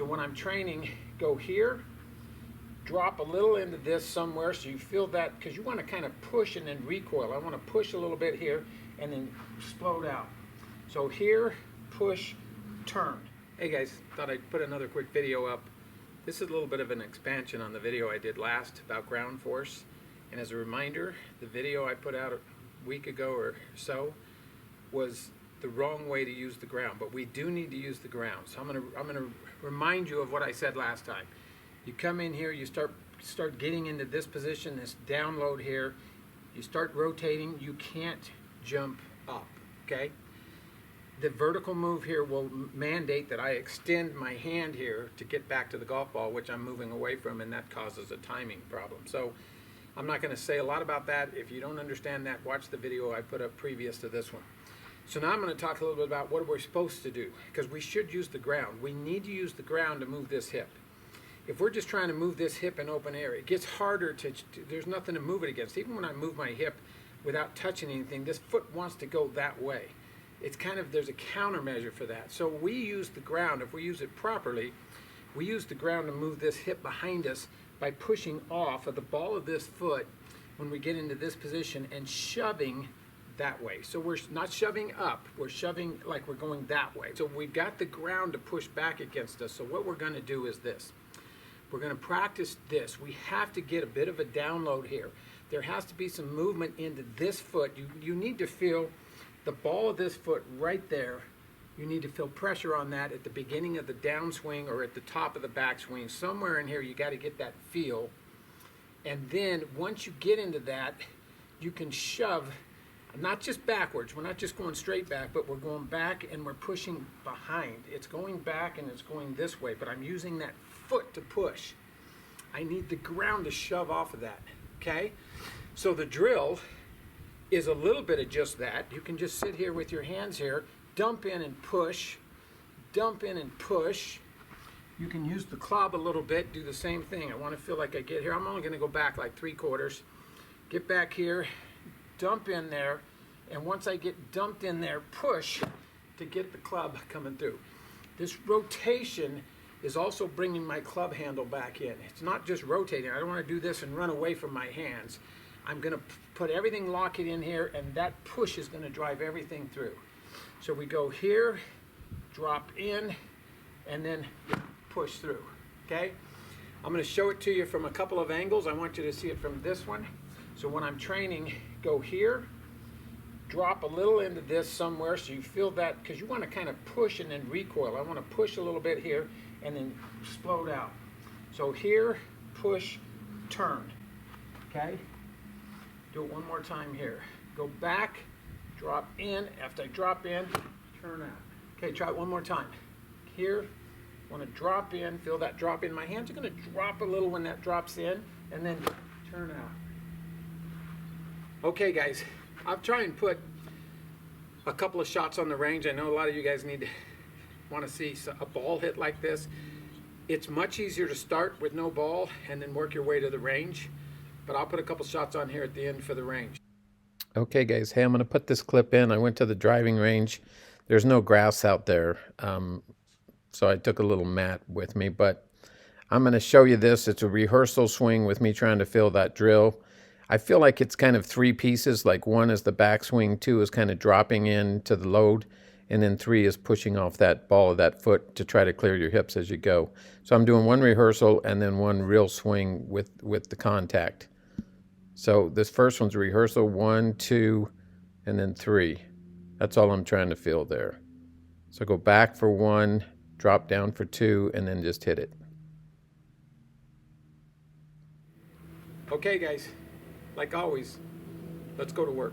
So when I'm training, go here, drop a little into this somewhere so you feel that, because you want to kind of push and then recoil. I want to push a little bit here and then explode out. So here, push, turn. Hey guys, thought I'd put another quick video up. This is a little bit of an expansion on the video I did last about ground force. And as a reminder, the video I put out a week ago or so was the wrong way to use the ground, but we do need to use the ground. So I'm gonna remind you of what I said last time. You come in here, you start getting into this position, this download here. You start rotating, you can't jump up, okay? The vertical move here will mandate that I extend my hand here to get back to the golf ball, which I'm moving away from, and that causes a timing problem. So I'm not going to say a lot about that. If you don't understand that, watch the video I put up previous to this one. So now I'm going to talk a little bit about what we're supposed to do, because we should use the ground. We need to use the ground to move this hip. If we're just trying to move this hip in open air, it gets harder there's nothing to move it against. Even when I move my hip without touching anything, this foot wants to go that way. It's kind of, there's a countermeasure for that. So we use the ground. If we use it properly, we use the ground to move this hip behind us by pushing off of the ball of this foot when we get into this position and shoving that way. So we're not shoving up, we're shoving like we're going that way. So we've got the ground to push back against us. So what we're going to do is this. We're going to practice this. We have to get a bit of a download here. There has to be some movement into this foot. You need to feel the ball of this foot right there. You need to feel pressure on that at the beginning of the downswing or at the top of the backswing. Somewhere in here you got to get that feel. And then once you get into that, you can shove, not just backwards. We're not just going straight back, but we're going back and we're pushing behind. It's going back and it's going this way, but I'm using that foot to push. I need the ground to shove off of that, okay? So the drill is a little bit of just that. You can just sit here with your hands here, dump in and push, dump in and push. You can use the club a little bit, do the same thing. I want to feel like I get here. I'm only going to go back like 3/4. Get back here, dump in there, and once I get dumped in there, push to get the club coming through. This rotation is also bringing my club handle back in. It's not just rotating. I don't want to do this and run away from my hands. I'm going to put everything, lock it in here, and that push is going to drive everything through. So we go here, drop in, and then push through, okay? I'm going to show it to you from a couple of angles. I want you to see it from this one. So when I'm training, go here, drop a little into this somewhere so you feel that, because you want to kind of push and then recoil. I want to push a little bit here and then explode out. So here, push, turn, okay? Do it one more time here. Go back, drop in. After I drop in, turn out. Okay, try it one more time. Here, want to drop in, feel that drop in. My hands are going to drop a little when that drops in, and then turn out. Okay, guys, I'll try and put a couple of shots on the range. I know a lot of you guys want to see a ball hit like this. It's much easier to start with no ball and then work your way to the range. But I'll put a couple shots on here at the end for the range. Okay, guys. Hey, I'm going to put this clip in. I went to the driving range. There's no grass out there, so I took a little mat with me. But I'm going to show you this. It's a rehearsal swing with me trying to feel that drill. I feel like it's kind of 3 pieces. Like 1 is the backswing, 2 is kind of dropping into the load, and then 3 is pushing off that ball of that foot to try to clear your hips as you go. So I'm doing 1 rehearsal and then 1 real swing with the contact. So this first one's rehearsal, 1, 2, and then 3. That's all I'm trying to feel there. So go back for 1, drop down for 2, and then just hit it. Okay, guys, like always, let's go to work.